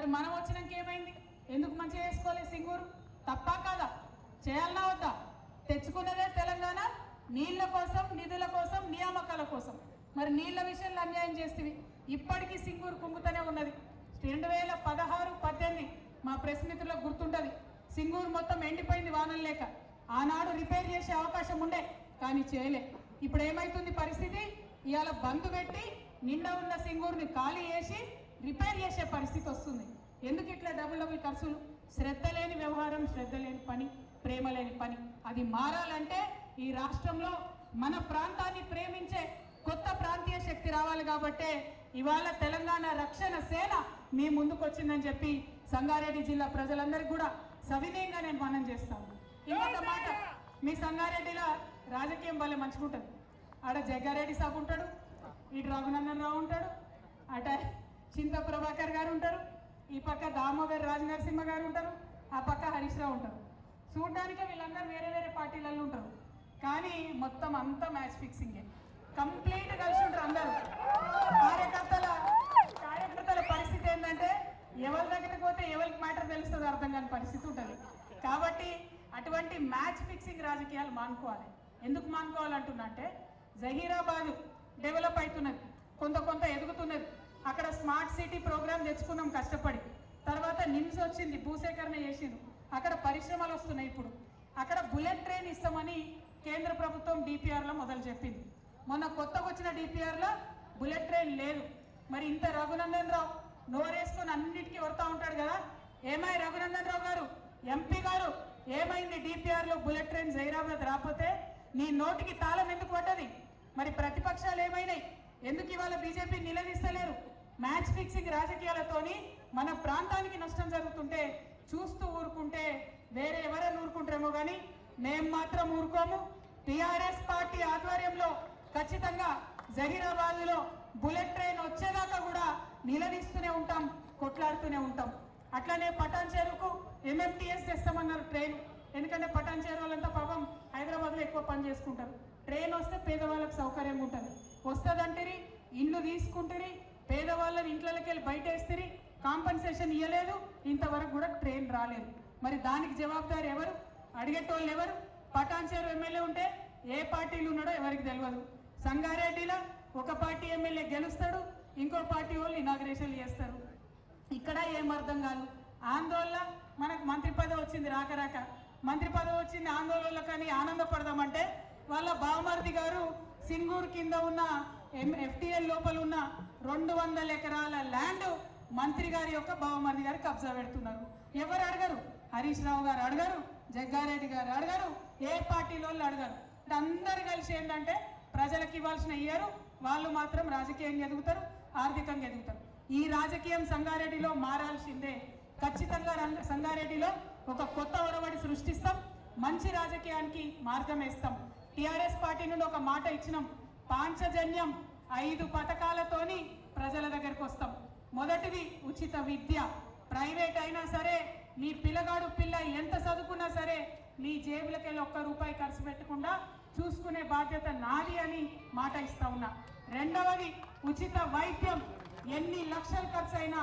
మరి మనం వచ్చినాక ఏమైంది? ఎందుకు మంచిగా చేసుకోలేదు సింగూరు? తప్పా కాదా? చేయాలన్నా వద్దా? తెచ్చుకున్నదే తెలంగాణ నీళ్ల కోసం, నిధుల కోసం, నియామకాల కోసం. మరి నీళ్ల విషయంలో అన్యాయం చేస్తేవి ఇప్పటికీ సింగూరు కుంగుతూనే ఉన్నది. 2016-18 మా ప్రెస్ మిత్రులకు గుర్తుంటుంది. సింగూరు మొత్తం ఎండిపోయింది వానలు లేక. ఆనాడు రిపేర్ చేసే అవకాశం ఉండే కానీ చేయలే. ఇప్పుడు ఏమైతుంది పరిస్థితి? ఇవాళ బంద్ పెట్టి నిండా ఉన్న సింగూరుని ఖాళీ చేసి రిపేర్ చేసే పరిస్థితి వస్తుంది. ఎందుకు ఇట్లా డబుల్ ఖర్చులు? శ్రద్ధ లేని వ్యవహారం, శ్రద్ధ లేని పని, ప్రేమ లేని పని. అది మారాలంటే ఈ రాష్ట్రంలో మన ప్రాంతాన్ని ప్రేమించే కొత్త ప్రాంతీయ శక్తి రావాలి. కాబట్టే ఇవాళ తెలంగాణ రక్షణ సేన మీ ముందుకు వచ్చిందని చెప్పి సంగారెడ్డి జిల్లా ప్రజలందరికీ కూడా సవినయంగా నేను మనం చేస్తాను. ఇంకొక మాట, మీ సంగారెడ్డిలో రాజకీయం భలే మంచుకుంటుంది. ఆడ జగ్గారెడ్డి సాబ్ ఉంటాడు, ఇటు రఘునందన్ రావు ఉంటాడు, అట చింత ప్రభాకర్ గారు ఉంటారు, ఈ పక్క దామోదర్ రాజనరసింహ గారు ఉంటారు, ఆ పక్క హరీష్ రావు ఉంటారు. చూడడానికి వీళ్ళందరూ వేరే వేరే పార్టీలలో ఉంటారు కానీ మొత్తం అంతా మ్యాచ్ ఫిక్సింగే. కంప్లీట్ కలిసి ఉంటారు అందరూ. కార్యకర్తల పరిస్థితి ఏంటంటే ఎవరి దగ్గరికి పోతే ఎవరికి మ్యాటర్ తెలుస్తుందో అర్థం కాని పరిస్థితి ఉంటుంది. కాబట్టి అటువంటి మ్యాచ్ ఫిక్సింగ్ రాజకీయాలు మానుకోవాలి. ఎందుకు మానుకోవాలంటున్నా అంటే జహీరాబాద్ డెవలప్ అవుతున్నది, కొంత ఎదుగుతున్నది. అక్కడ స్మార్ట్ సిటీ ప్రోగ్రామ్ తెచ్చుకున్నాం కష్టపడి. తర్వాత నిమ్స్ వచ్చింది, భూసేకరణ చేసిండు, అక్కడ పరిశ్రమలు వస్తున్నాయి. ఇప్పుడు అక్కడ బుల్లెట్ ట్రైన్ ఇస్తామని కేంద్ర ప్రభుత్వం డిపిఆర్లో మొదలు చెప్పింది. మొన్న కొత్తగా వచ్చిన డిపిఆర్లో బుల్లెట్ ట్రైన్ లేదు. మరి ఇంత రఘునందన్ రావు నోరేసుకొని అన్నిటికీ వస్తూ ఉంటాడు కదా. ఏమై రఘునందన్ రావు గారు, ఎంపీ గారు, ఏమైంది డిపిఆర్లో బుల్లెట్ ట్రైన్ జైరాబాద్ రాకపోతే నీ నోటికి తాళం ఎందుకు పడ్డది? మరి ప్రతిపక్షాలు ఏమైనాయి? ఎందుకు ఇవాళ బీజేపీ నిలదీస్తలేరు? మ్యాచ్ ఫిక్సింగ్ రాజకీయాలతోని మన ప్రాంతానికి నష్టం జరుగుతుంటే చూస్తూ ఊరుకుంటే వేరే ఎవరైనా ఊరుకుంటారేమో కానీ మేము మాత్రం ఊరుకోము. టీఆర్ఎస్ పార్టీ ఆధ్వర్యంలో ఖచ్చితంగా జహీరాబాద్లో బుల్లెట్ ట్రైన్ వచ్చేదాకా కూడా నిలదీస్తూనే ఉంటాం, కొట్లాడుతూనే ఉంటాం. అట్లనే పటాన్ చెరువుకు ఎంఎంటీఎస్ తెస్తామన్నారు ట్రైన్. ఎందుకంటే పటాన్ చెరువు వాళ్ళంతా పాపం హైదరాబాద్లో ఎక్కువ పని చేసుకుంటారు. ట్రైన్ వస్తే పేదవాళ్ళకి సౌకర్యంగా ఉంటుంది. వస్తుందంటే ఇల్లు తీసుకుంటారు, పేదవాళ్ళని ఇంట్లోకి వెళ్ళి బయట వేస్తారు, కాంపన్సేషన్ ఇవ్వలేదు, ఇంతవరకు కూడా ట్రైన్ రాలేదు. మరి దానికి జవాబుదారు ఎవరు? అడిగేటోళ్ళు ఎవరు? పటాన్ చెరువు ఎమ్మెల్యే ఉంటే ఏ పార్టీలు ఉన్నాడో ఎవరికి తెలియదు. సంగారెడ్డిలో ఒక పార్టీ ఎమ్మెల్యే గెలుస్తాడు, ఇంకో పార్టీ వాళ్ళు ఇనాగ్రేషన్ చేస్తారు. ఇక్కడ ఏం అర్థం కాదు. ఆందోళన మనకు మంత్రి పదవి వచ్చింది, రాక మంత్రి పదవి వచ్చింది ఆందోళనలో కానీ ఆనందపడదామంటే వాళ్ళ బావమరిది గారు సింగూరు కింద ఉన్న ఎఫ్టీఎల్ లోపల ఉన్న 200 ఎకరాల ల్యాండ్ మంత్రి గారి యొక్క బావమరిది గారు కబ్జా పెడుతున్నారు. ఎవరు అడగరు? హరీష్ రావు గారు అడగరు, జగ్గారెడ్డి గారు అడగరు, ఏ పార్టీలో అడగరు. అందరు కలిసి ఏంటంటే ప్రజలకు ఇవ్వాల్సిన ఇయ్యరు, వాళ్ళు మాత్రం రాజకీయంగా ఎదుగుతారు, ఆర్థికంగా ఎదుగుతారు. ఈ రాజకీయం సంగారెడ్డిలో మారాల్సిందే. ఖచ్చితంగా సంగారెడ్డిలో ఒక కొత్త ఒరవడి సృష్టిస్తాం, మంచి రాజకీయానికి మార్గం వేస్తాం. టీఆర్ఎస్ పార్టీ నుండి ఒక మాట ఇచ్చినాం, పాంచజన్యం 5 పథకాలతోని ప్రజల దగ్గరకు వస్తాం. మొదటిది ఉచిత విద్య. ప్రైవేట్ అయినా సరే మీ పిల్లగాడు పిల్ల ఎంత చదువుకున్నా సరే మీ జేబులకి వెళ్ళి 1 రూపాయి ఖర్చు పెట్టకుండా చూసుకునే బాధ్యత నాది అని మాట ఇస్తా ఉన్నా. రెండవది ఉచిత వైద్యం. ఎన్ని లక్షలు ఖర్చు అయినా,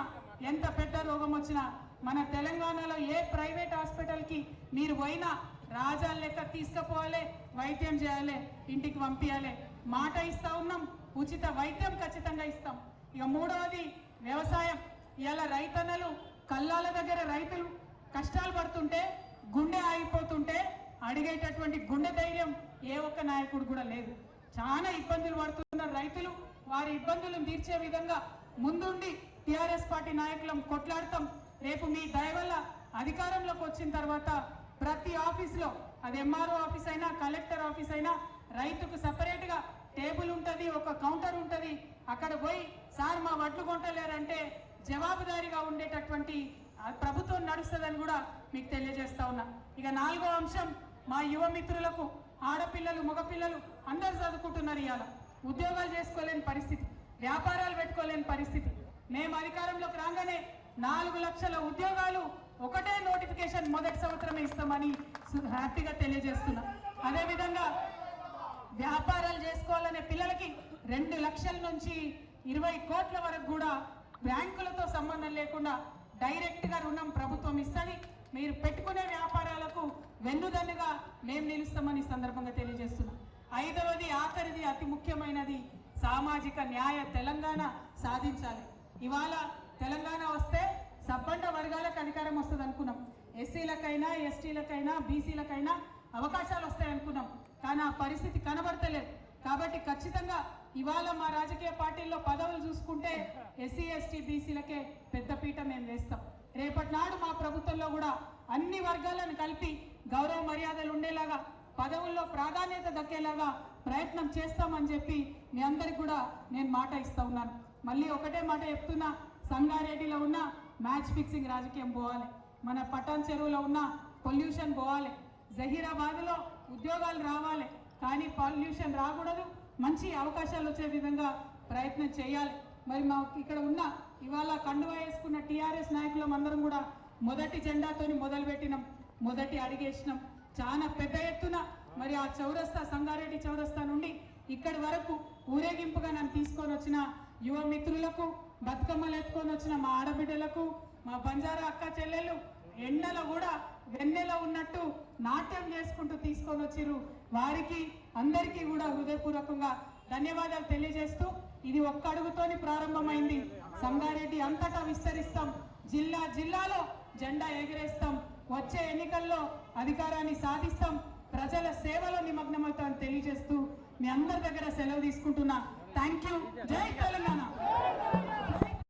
ఎంత పెద్ద రోగం వచ్చినా మన తెలంగాణలో ఏ ప్రైవేట్ హాస్పిటల్కి మీరు పోయినా రాజాల లెక్క తీసుకుపోవాలి, వైద్యం చేయాలి, ఇంటికి పంపించాలి. మాట ఇస్తా ఉన్నాం, ఉచిత వైద్యం ఖచ్చితంగా ఇస్తాం. ఇక మూడవది వ్యవసాయం. ఇలా రైతన్నలు కల్లాల దగ్గర రైతులు కష్టాలు పడుతుంటే, గుండె ఆగిపోతుంటే అడిగేటటువంటి గుండె ధైర్యం ఏ ఒక్క నాయకుడు కూడా లేదు. చాలా ఇబ్బందులు పడుతున్న రైతులు, వారి ఇబ్బందులను తీర్చే విధంగా ముందుండి టీఆర్ఎస్ పార్టీ నాయకులం కొట్లాడతాం. రేపు మీ దయ వల్ల అధికారంలోకి వచ్చిన తర్వాత ప్రతి ఆఫీస్లో, అది ఎంఆర్ఓ ఆఫీస్ అయినా కలెక్టర్ ఆఫీస్ అయినా, రైతుకు సపరేట్గా టేబుల్ ఉంటుంది, ఒక కౌంటర్ ఉంటుంది. అక్కడ పోయి సార్ మా వడ్లు కొంటలేరంటే జవాబుదారీగా ఉండేటటువంటి ప్రభుత్వం నడుస్తుందని కూడా మీకు తెలియజేస్తా ఉన్నా. ఇక 4వ అంశం, మా యువ మిత్రులకు, ఆడపిల్లలు మగపిల్లలు అందరూ చదువుకుంటున్నారు. ఇవాళ ఉద్యోగాలు చేసుకోలేని పరిస్థితి, వ్యాపారాలు పెట్టుకోలేని పరిస్థితి. మేము అధికారంలోకి రాగానే 4 లక్షల ఉద్యోగాలు ఒకటే నోటిఫికేషన్ మొదటి సంవత్సరమే ఇస్తామని హ్యాపీగా తెలియజేస్తున్నాం. అదేవిధంగా వ్యాపారాలు చేసుకోవాలనే పిల్లలకి 2 లక్షల నుంచి 20 కోట్ల వరకు కూడా బ్యాంకులతో సంబంధం లేకుండా డైరెక్ట్గా రుణం ప్రభుత్వం ఇస్తుంది. మీరు పెట్టుకునే వ్యాపారాలకు వెన్నుదన్నుగా మేము నిలుస్తామని సందర్భంగా తెలియజేస్తున్నాం. ఐదవది ఆఖరిది అతి ముఖ్యమైనది సామాజిక న్యాయ తెలంగాణ సాధించాలి. ఇవాళ తెలంగాణ వస్తే సబ్బండ వర్గాలకు అధికారం వస్తుంది అనుకున్నాం. ఎస్సీలకైనా ఎస్టీలకైనా బీసీలకైనా అవకాశాలు వస్తాయి అనుకున్నాం. కానీ ఆ పరిస్థితి కనబడతలేదు. కాబట్టి ఖచ్చితంగా ఇవాళ మా రాజకీయ పార్టీల్లో పదవులు చూసుకుంటే ఎస్సీ ఎస్టీ బీసీలకే పెద్దపీట మేము వేస్తాం. రేపటి నాడు మా ప్రభుత్వంలో కూడా అన్ని వర్గాలను కలిపి గౌరవ మర్యాదలు ఉండేలాగా పదవుల్లో ప్రాధాన్యత దక్కేలాగా ప్రయత్నం చేస్తామని చెప్పి మీ అందరికి కూడా నేను మాట ఇస్తా ఉన్నాను. మళ్ళీ ఒకటే మాట చెప్తున్నా, సంగారెడ్డిలో ఉన్న మ్యాచ్ ఫిక్సింగ్ రాజకీయం పోవాలి, మన పటాన్ చెరువులో ఉన్న పొల్యూషన్ పోవాలి, జహీరాబాద్లో ఉద్యోగాలు రావాలి, కానీ పొల్యూషన్ రాకూడదు, మంచి అవకాశాలు వచ్చే విధంగా ప్రయత్నం చేయాలి. మరి మా ఇక్కడ ఉన్న ఇవాళ కండువా వేసుకున్న టీఆర్ఎస్ నాయకులం అందరం కూడా మొదటి జెండాతోని మొదలుపెట్టినాం, మొదటి అడిగేసినాం. చాలా పెద్ద ఎత్తున మరి ఆ చౌరస్తా సంగారెడ్డి చౌరస్తా నుండి ఇక్కడి వరకు ఊరేగింపుగా నన్ను తీసుకొని వచ్చిన యువ మిత్రులకు, బతుకమ్మలు ఎత్తుకొని వచ్చిన మా ఆడబిడ్డలకు, మా బంజారా అక్క చెల్లెళ్ళు ఎండలో కూడా వెన్నెల ఉన్నట్టు నాట్యం చేసుకుంటూ తీసుకొని వచ్చిర్రు. వారికి అందరికీ కూడా హృదయపూర్వకంగా ధన్యవాదాలు తెలియజేస్తూ, ఇది ఒక్క అడుగుతోని ప్రారంభమైంది. సంగారెడ్డి అంతటా విస్తరిస్తాం, జిల్లా జిల్లాలో జెండా ఎగిరేస్తాం, వచ్చే ఎన్నికల్లో అధికారాన్ని సాధిస్తాం, ప్రజల సేవలో నిమగ్నమవుతామని తెలియజేస్తూ మీ అందరి దగ్గర సెలవు తీసుకుంటున్నా. Thank you. జై తెలంగాణ.